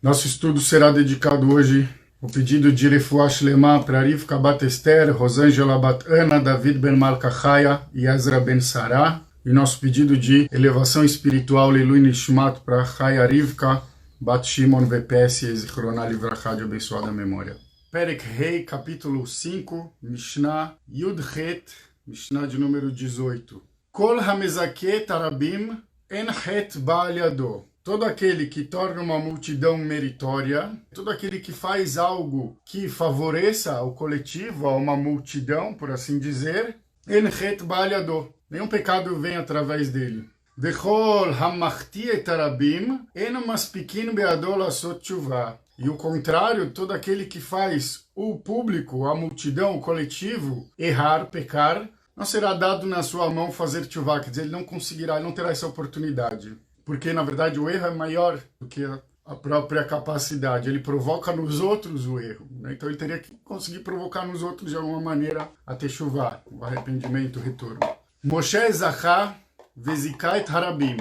Nosso estudo será dedicado hoje ao pedido de Refuah Shlema para Rivka Bat Esther, Rosângela Bat Ana, David Ben Malka Chaya e Ezra Ben Sarah. E nosso pedido de elevação espiritual Leilui Nishmat para Chaya Rivka Bat Shimon VPS e Zichroná Livrachá, de abençoada memória. Perek Rei, capítulo 5, Mishnah Yud Het, Mishnah de número 18. Kol HaMezaket Arabim En Het Baal Yado. Todo aquele que torna uma multidão meritória, todo aquele que faz algo que favoreça ao coletivo, a uma multidão, por assim dizer, En Het Baal Yado. Nenhum pecado vem através dele. Vechol hamachti et arabim en maspikin beado lasot tshuva. E o contrário, todo aquele que faz o público, a multidão, o coletivo, errar, pecar, não será dado na sua mão fazer tshuva, quer dizer, ele não conseguirá, ele não terá essa oportunidade. Porque, na verdade, o erro é maior do que a própria capacidade. Ele provoca nos outros o erro, né? Então ele teria que conseguir provocar nos outros de alguma maneira a techuvá, o arrependimento, o retorno. Moshe Zachá Vezikait Harabim.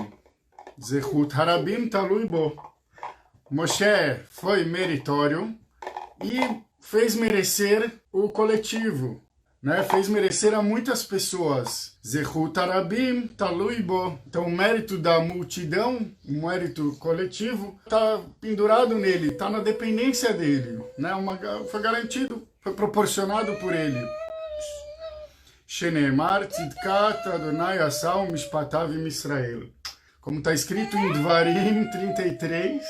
Zechut Harabim Talui Bo. Moshe foi meritório e fez merecer o coletivo, né? Fez merecer a muitas pessoas. Zechut Harabim Talui Bo. Então o mérito da multidão, o mérito coletivo, está pendurado nele, está na dependência dele, né? Foi garantido, foi proporcionado por ele. Shenemar Tzidkat Adonai Asau Mishpatav Im Israel. Como está escrito em Dvarim 33,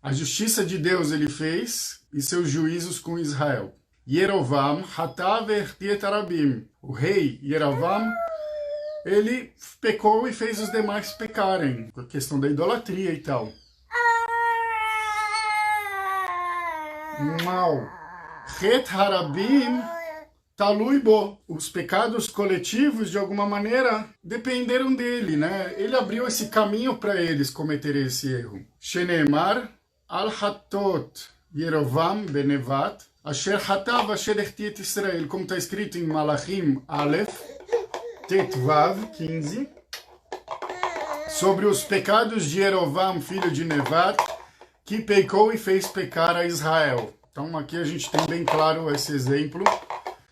a justiça de Deus ele fez e seus juízos com Israel. Yerovam Hatav Ertiet Arabim. O rei Yerovam, ele pecou e fez os demais pecarem, com a questão da idolatria e tal. Mal. Het Harabim Talui Bo. Os pecados coletivos, de alguma maneira, dependeram dele, né? Ele abriu esse caminho para eles cometerem esse erro. Shenemar Al-Hatot Yerovam Benevat Asher Hatav Asher Ertiet Israel. Como está escrito em Malachim Aleph Tetvav 15, sobre os pecados de Yerovam, filho de Nevat, que pecou e fez pecar a Israel. Então aqui a gente tem bem claro esse exemplo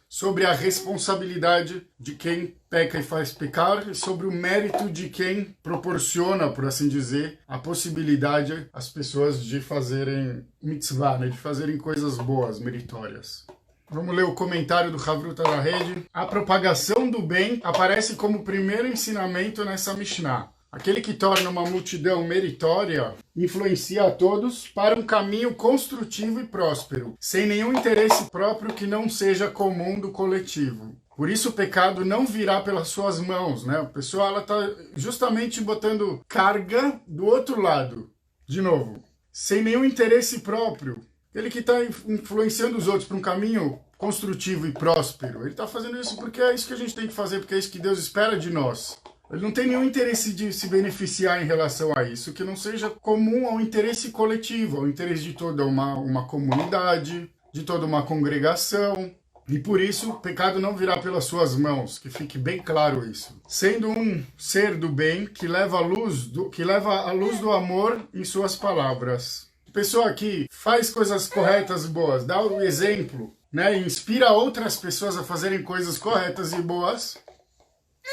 sobre a responsabilidade de quem peca e faz pecar e sobre o mérito de quem proporciona, por assim dizer, a possibilidade às pessoas de fazerem mitzvah, né? De fazerem coisas boas, meritórias. Vamos ler o comentário do Havruta da Rede. A propagação do bem aparece como primeiro ensinamento nessa Mishnah. Aquele que torna uma multidão meritória influencia a todos para um caminho construtivo e próspero, sem nenhum interesse próprio que não seja comum do coletivo. Por isso o pecado não virá pelas suas mãos, né? A pessoa está justamente botando carga do outro lado. De novo, sem nenhum interesse próprio. Ele que está influenciando os outros para um caminho construtivo e próspero, ele está fazendo isso porque é isso que a gente tem que fazer, porque é isso que Deus espera de nós. Ele não tem nenhum interesse de se beneficiar em relação a isso, que não seja comum ao interesse coletivo, ao interesse de toda uma comunidade, de toda uma congregação. E por isso o pecado não virá pelas suas mãos, que fique bem claro isso. Sendo um ser do bem que leva a luz do amor em suas palavras. A pessoa que faz coisas corretas e boas, dá o exemplo, né, e inspira outras pessoas a fazerem coisas corretas e boas,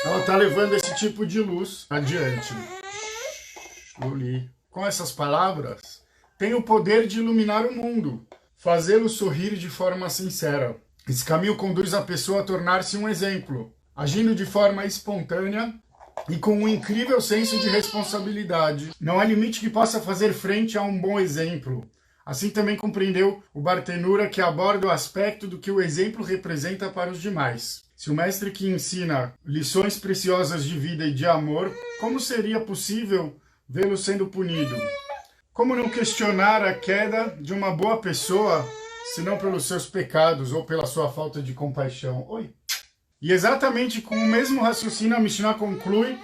ela está levando esse tipo de luz adiante. Com essas palavras, tem o poder de iluminar o mundo, fazê-lo sorrir de forma sincera. Esse caminho conduz a pessoa a tornar-se um exemplo, agindo de forma espontânea e com um incrível senso de responsabilidade. Não há limite que possa fazer frente a um bom exemplo. Assim também compreendeu o Bartenura, que aborda o aspecto do que o exemplo representa para os demais. Se o mestre que ensina lições preciosas de vida e de amor, como seria possível vê-lo sendo punido? Como não questionar a queda de uma boa pessoa, senão pelos seus pecados ou pela sua falta de compaixão? E exatamente com o mesmo raciocínio, a Mishnah conclui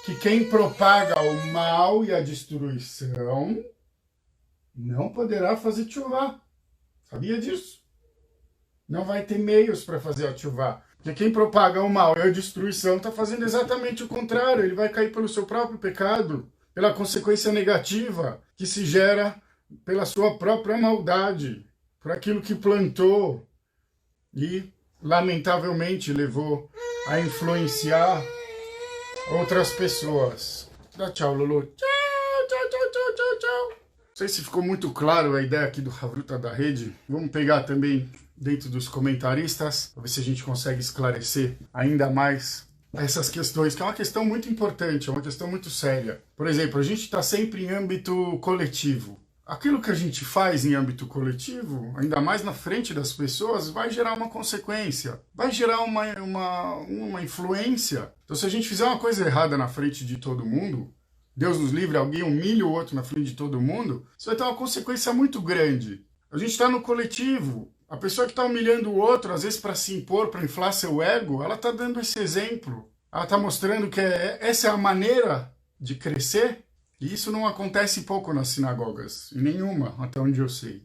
que quem propaga o mal e a destruição não poderá fazer tchuvá. Sabia disso? Não vai ter meios para fazer a tchuvá. Porque quem propaga o mal e a destruição está fazendo exatamente o contrário. Ele vai cair pelo seu próprio pecado, pela consequência negativa que se gera pela sua própria maldade, por aquilo que plantou e, lamentavelmente, levou a influenciar outras pessoas. Dá tchau, Lulu. Tchau, tchau, tchau, tchau, tchau, tchau. Não sei se ficou muito claro a ideia aqui do Havruta da Rede. Vamos pegar também dentro dos comentaristas, para ver se a gente consegue esclarecer ainda mais essas questões, que é uma questão muito importante, é uma questão muito séria. Por exemplo, a gente está sempre em âmbito coletivo. Aquilo que a gente faz em âmbito coletivo, ainda mais na frente das pessoas, vai gerar uma consequência, vai gerar uma influência. Então, se a gente fizer uma coisa errada na frente de todo mundo, Deus nos livre, alguém humilha o outro na frente de todo mundo, isso vai ter uma consequência muito grande. A gente está no coletivo. A pessoa que está humilhando o outro, às vezes para se impor, para inflar seu ego, ela está dando esse exemplo. Ela está mostrando que essa é a maneira de crescer. E isso não acontece pouco nas sinagogas, em nenhuma, até onde eu sei.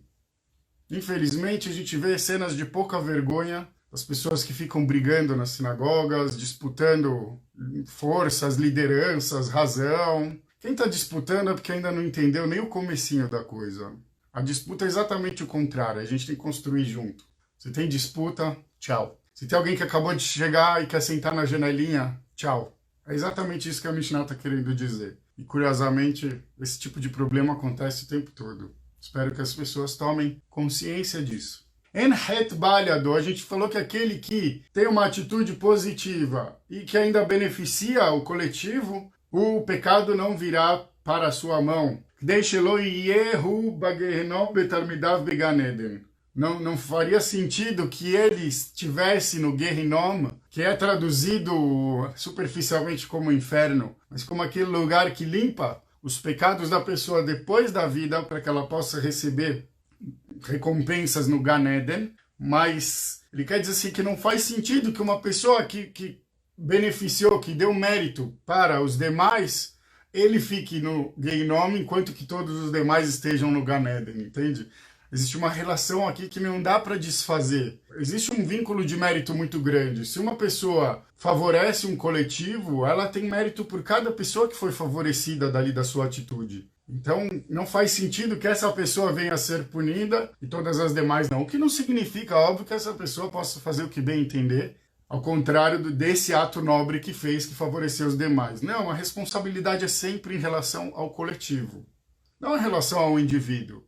Infelizmente, a gente vê cenas de pouca vergonha das pessoas que ficam brigando nas sinagogas, disputando forças, lideranças, razão. Quem está disputando é porque ainda não entendeu nem o comecinho da coisa. A disputa é exatamente o contrário, a gente tem que construir junto. Se tem disputa, tchau. Se tem alguém que acabou de chegar e quer sentar na janelinha, tchau. É exatamente isso que a Mishnah está querendo dizer. E, curiosamente, esse tipo de problema acontece o tempo todo. Espero que as pessoas tomem consciência disso. En het balhado, a gente falou que aquele que tem uma atitude positiva e que ainda beneficia o coletivo, o pecado não virá para a sua mão. Não faria sentido que ele estivesse no Gehinom, que é traduzido superficialmente como inferno, mas como aquele lugar que limpa os pecados da pessoa depois da vida, para que ela possa receber recompensas no Gan Eden. Mas ele quer dizer assim que não faz sentido que uma pessoa que beneficiou, que deu mérito para os demais, ele fique no Gehinom, enquanto que todos os demais estejam no Gan Eden, entende? Existe uma relação aqui que não dá para desfazer. Existe um vínculo de mérito muito grande. Se uma pessoa favorece um coletivo, ela tem mérito por cada pessoa que foi favorecida dali da sua atitude. Então, não faz sentido que essa pessoa venha a ser punida e todas as demais não. O que não significa, óbvio, que essa pessoa possa fazer o que bem entender, ao contrário desse ato nobre que fez, que favoreceu os demais. Não, a responsabilidade é sempre em relação ao coletivo, não em relação ao indivíduo.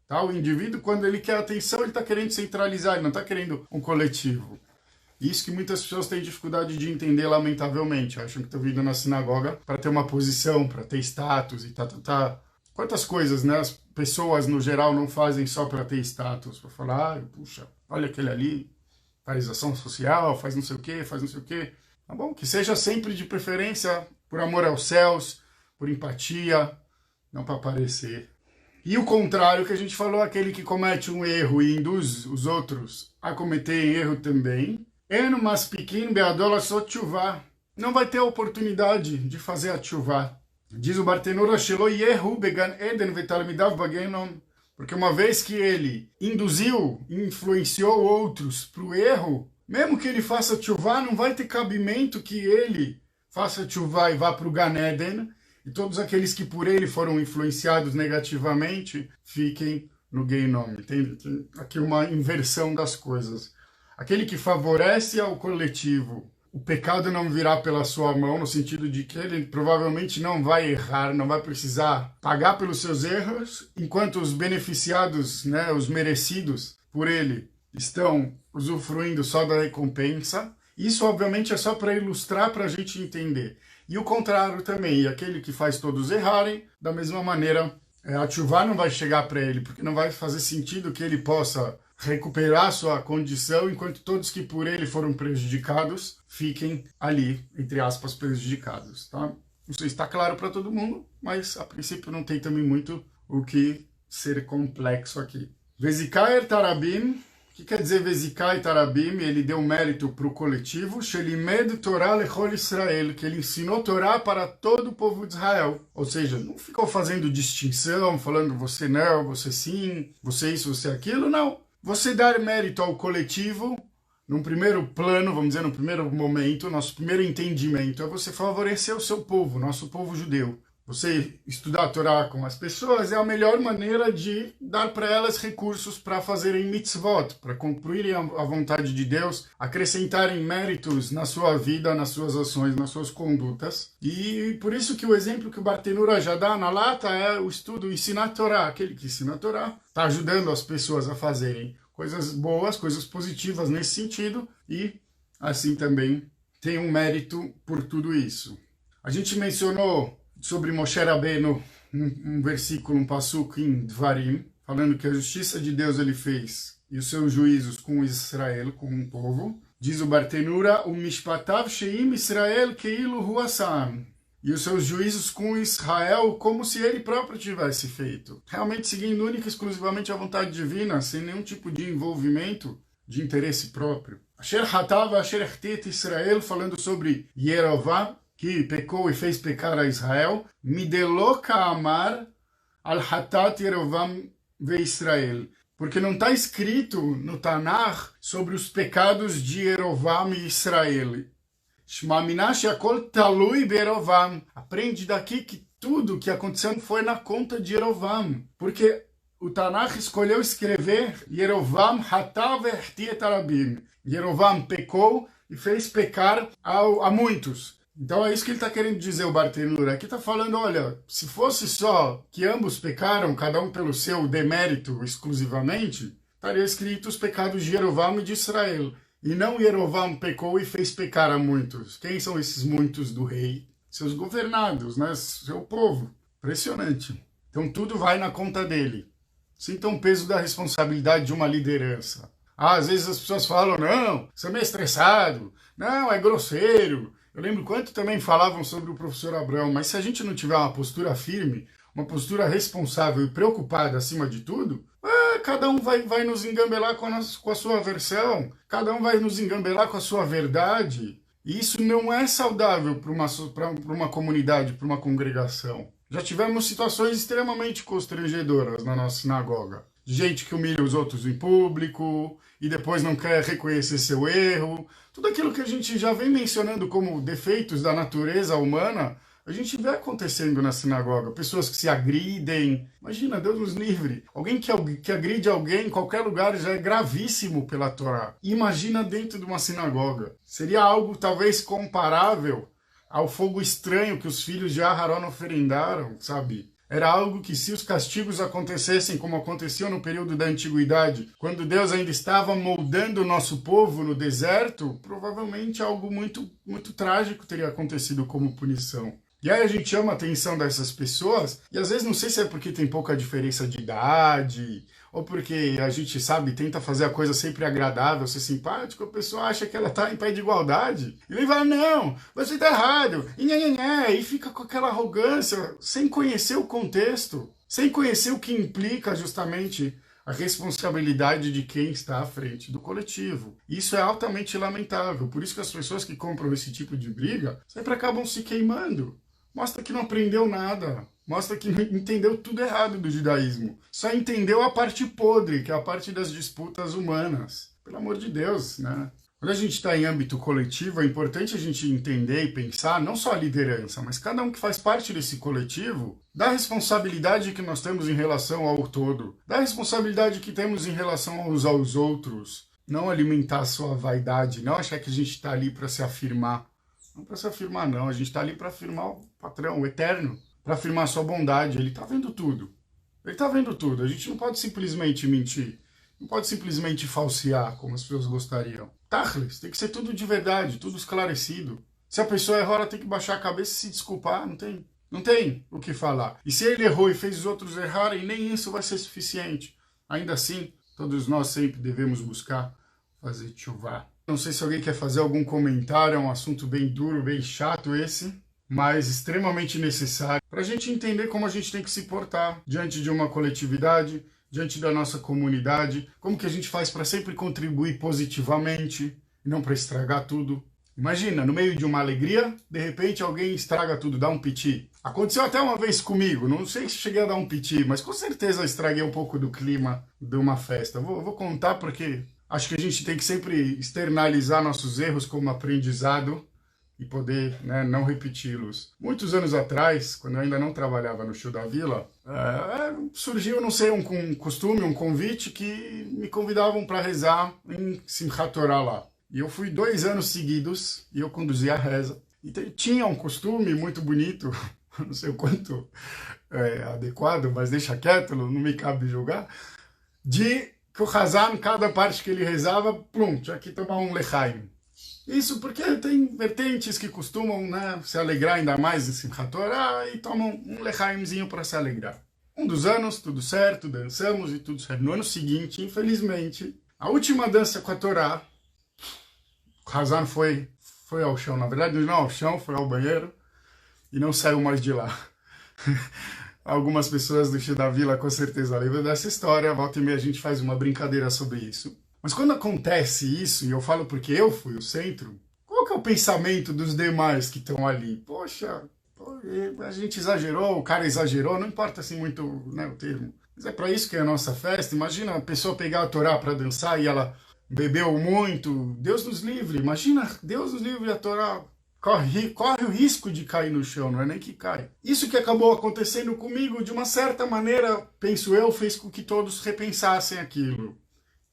Tá? O indivíduo, quando ele quer atenção, ele está querendo centralizar, ele não está querendo um coletivo. Isso que muitas pessoas têm dificuldade de entender, lamentavelmente. Acham que estão vindo na sinagoga para ter uma posição, para ter status e tá. Quantas coisas, né? As pessoas, no geral, não fazem só para ter status, para falar, puxa, olha aquele ali, faz ação social, faz não sei o quê, faz não sei o quê. Tá bom? Que seja sempre de preferência por amor aos céus, por empatia, não para aparecer. E o contrário que a gente falou, aquele que comete um erro e induz os outros a cometerem erro também, não vai ter a oportunidade de fazer a tchuvá. Diz o Bartenura, porque uma vez que ele induziu, influenciou outros para o erro, mesmo que ele faça tchuvá, não vai ter cabimento que ele faça tchuvá e vá para o Gan Eden, e todos aqueles que por ele foram influenciados negativamente fiquem no Gehinom. Entende? Aqui uma inversão das coisas. Aquele que favorece ao coletivo, o pecado não virá pela sua mão, no sentido de que ele provavelmente não vai errar, não vai precisar pagar pelos seus erros, enquanto os beneficiados, né, os merecidos por ele, estão usufruindo só da recompensa. Isso, obviamente, é só para ilustrar, para a gente entender. E o contrário também, aquele que faz todos errarem, da mesma maneira, a tchuvá não vai chegar para ele, porque não vai fazer sentido que ele possa recuperar sua condição, enquanto todos que por ele foram prejudicados fiquem ali, entre aspas, prejudicados. Tá? Não sei se está claro para todo mundo, mas a princípio não tem também muito o que ser complexo aqui. Vesikai Tarabim. O que quer dizer Vesikai Tarabim? Ele deu mérito para o coletivo, Shelimed Torah Lechol Israel, que ele ensinou Torá para todo o povo de Israel. Ou seja, não ficou fazendo distinção, falando você não, você sim, você isso, você aquilo, não. Você dar mérito ao coletivo, num primeiro plano, vamos dizer, no primeiro momento, nosso primeiro entendimento, é você favorecer o seu povo, nosso povo judeu. Você estudar a Torá com as pessoas é a melhor maneira de dar para elas recursos para fazerem mitzvot, para cumprirem a vontade de Deus, acrescentarem méritos na sua vida, nas suas ações, nas suas condutas. E por isso que o exemplo que o Bartenura já dá na lata é o estudo ensinar a Torá. Aquele que ensina a Torá está ajudando as pessoas a fazerem coisas boas, coisas positivas nesse sentido, e assim também tem um mérito por tudo isso. A gente mencionou sobre Moshe Rabbeinu, um versículo, um passuco em Dvarim, falando que a justiça de Deus ele fez e os seus juízos com Israel, com um povo. Diz o Bartenura, o Mishpatav Sheim Israel Keilu Hu Asam. E os seus juízos com Israel como se ele próprio tivesse feito. Realmente seguindo única e exclusivamente a vontade divina, sem nenhum tipo de envolvimento de interesse próprio. Asher Hatav Asher Echtet Israel, falando sobre Yerová, que pecou e fez pecar a Israel, Midelo Ka'amar al Hatat Yerovam ve Israel. Porque não está escrito no Tanakh sobre os pecados de Yerovam e Israel. Shmamina she'akol talui be'Yerovam. Aprende daqui que tudo que aconteceu foi na conta de Yerovam. Porque o Tanakh escolheu escrever Yerovam hatav ve'chti et arabim. Yerovam pecou e fez pecar a muitos. Então é isso que ele está querendo dizer, o Bartenura. Aqui está falando, olha, se fosse só que ambos pecaram, cada um pelo seu demérito exclusivamente, estaria escrito os pecados de Yerovam e de Israel. E não Yerovam pecou e fez pecar a muitos. Quem são esses muitos do rei? Seus governados, né? Seu povo. Impressionante. Então tudo vai na conta dele. Sinta o peso da responsabilidade de uma liderança. Às vezes as pessoas falam, não, você é meio estressado, não, é grosseiro. Eu lembro quanto também falavam sobre o professor Abraão, mas se a gente não tiver uma postura firme, uma postura responsável e preocupada acima de tudo, cada um vai nos engambelar com a sua versão, cada um vai nos engambelar com a sua verdade. E isso não é saudável para uma comunidade, para uma congregação. Já tivemos situações extremamente constrangedoras na nossa sinagoga. Gente que humilha os outros em público e depois não quer reconhecer seu erro. Tudo aquilo que a gente já vem mencionando como defeitos da natureza humana, a gente vê acontecendo na sinagoga. Pessoas que se agridem. Imagina, Deus nos livre. Alguém que agride alguém em qualquer lugar já é gravíssimo pela Torá. Imagina dentro de uma sinagoga. Seria algo talvez comparável ao fogo estranho que os filhos de Aharon oferendaram, sabe? Era algo que, se os castigos acontecessem como aconteciam no período da antiguidade, quando Deus ainda estava moldando o nosso povo no deserto, provavelmente algo muito, muito trágico teria acontecido como punição. E aí a gente chama a atenção dessas pessoas, e às vezes não sei se é porque tem pouca diferença de idade, ou porque a gente, sabe, tenta fazer a coisa sempre agradável, ser simpático, a pessoa acha que ela está em pé de igualdade. E ele fala, não, você está errado, e fica com aquela arrogância, sem conhecer o contexto, sem conhecer o que implica justamente a responsabilidade de quem está à frente do coletivo. Isso é altamente lamentável, por isso que as pessoas que compram esse tipo de briga sempre acabam se queimando. Mostra que não aprendeu nada. Mostra que entendeu tudo errado do judaísmo. Só entendeu a parte podre, que é a parte das disputas humanas. Pelo amor de Deus, né? Quando a gente está em âmbito coletivo, é importante a gente entender e pensar, não só a liderança, mas cada um que faz parte desse coletivo, da responsabilidade que nós temos em relação ao todo, da responsabilidade que temos em relação uns aos outros. Não alimentar a sua vaidade, não achar que a gente está ali para se afirmar. Não para se afirmar, não. A gente está ali para afirmar o patrão, o eterno. Para afirmar a sua bondade. Ele está vendo tudo. Ele está vendo tudo. A gente não pode simplesmente mentir. Não pode simplesmente falsear, como as pessoas gostariam. Tachlis, tem que ser tudo de verdade, tudo esclarecido. Se a pessoa errou, ela tem que baixar a cabeça e se desculpar. Não tem o que falar. E se ele errou e fez os outros errarem, nem isso vai ser suficiente. Ainda assim, todos nós sempre devemos buscar fazer tchuvá. Não sei se alguém quer fazer algum comentário, é um assunto bem duro, bem chato esse, mas extremamente necessário para a gente entender como a gente tem que se portar diante de uma coletividade, diante da nossa comunidade, como que a gente faz para sempre contribuir positivamente e não para estragar tudo. Imagina, no meio de uma alegria, de repente alguém estraga tudo, dá um piti. Aconteceu até uma vez comigo, não sei se cheguei a dar um piti, mas com certeza eu estraguei um pouco do clima de uma festa. Vou contar porque acho que a gente tem que sempre externalizar nossos erros como aprendizado e poder, né, não repeti-los. Muitos anos atrás, quando eu ainda não trabalhava no Shul da Vila, surgiu, não sei, um costume, um convite que me convidavam para rezar em Simchat Torah lá. E eu fui 2 anos seguidos e eu conduzia a reza. E tinha um costume muito bonito, não sei o quanto adequado, mas deixa quieto, não me cabe julgar, de que o Hazan, cada parte que ele rezava, plum, tinha que tomar um lechaim. Isso porque tem vertentes que costumam, né, se alegrar ainda mais em Simchat Torah e tomam um lechaimzinho para se alegrar. Um dos anos, tudo certo, dançamos e tudo certo. No ano seguinte, infelizmente, a última dança com a Torá, o Hazan foi ao chão. Na verdade, não ao chão, foi ao banheiro e não saiu mais de lá. Algumas pessoas do Shul da Vila com certeza lembram dessa história. Volta e meia a gente faz uma brincadeira sobre isso. Mas quando acontece isso, e eu falo porque eu fui o centro, qual que é o pensamento dos demais que estão ali? Poxa, a gente exagerou, o cara exagerou, não importa assim muito, né, o termo. Mas é para isso que é a nossa festa. Imagina a pessoa pegar a Torá para dançar e ela bebeu muito. Deus nos livre, imagina, Deus nos livre, a Torá corre o risco de cair no chão, não é nem que cai. Isso que acabou acontecendo comigo, de uma certa maneira, penso eu, fez com que todos repensassem aquilo.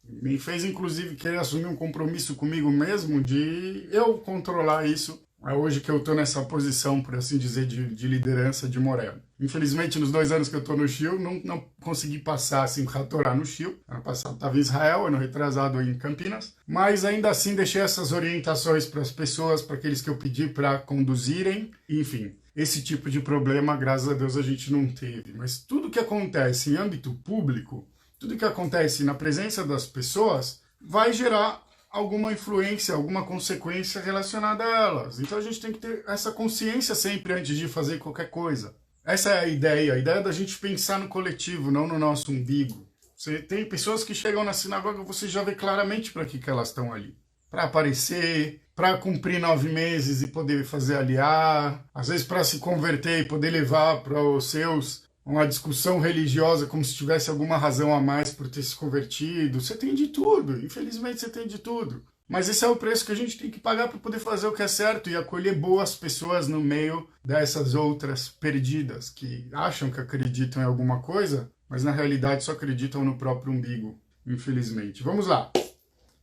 Me fez, inclusive, querer assumir um compromisso comigo mesmo de eu controlar isso. É hoje que eu estou nessa posição, por assim dizer, de liderança de Moreno. Infelizmente, nos 2 anos que eu estou no Shul, não consegui passar assim, Simchat Torah no Shul. Ano passado estava em Israel, ano retrasado em Campinas. Mas ainda assim deixei essas orientações para as pessoas, para aqueles que eu pedi para conduzirem. Enfim, esse tipo de problema, graças a Deus, a gente não teve. Mas tudo que acontece em âmbito público, tudo que acontece na presença das pessoas vai gerar alguma influência, alguma consequência relacionada a elas. Então a gente tem que ter essa consciência sempre antes de fazer qualquer coisa. Essa é a ideia da gente pensar no coletivo, não no nosso umbigo. Você tem pessoas que chegam na sinagoga, você já vê claramente para que elas estão ali. Para aparecer, para cumprir 9 meses e poder fazer aliar, às vezes para se converter e poder levar para os seus uma discussão religiosa como se tivesse alguma razão a mais por ter se convertido. Você tem de tudo, infelizmente você tem de tudo. Mas esse é o preço que a gente tem que pagar para poder fazer o que é certo e acolher boas pessoas no meio dessas outras perdidas que acham que acreditam em alguma coisa, mas na realidade só acreditam no próprio umbigo, infelizmente. Vamos lá,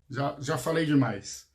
já falei demais.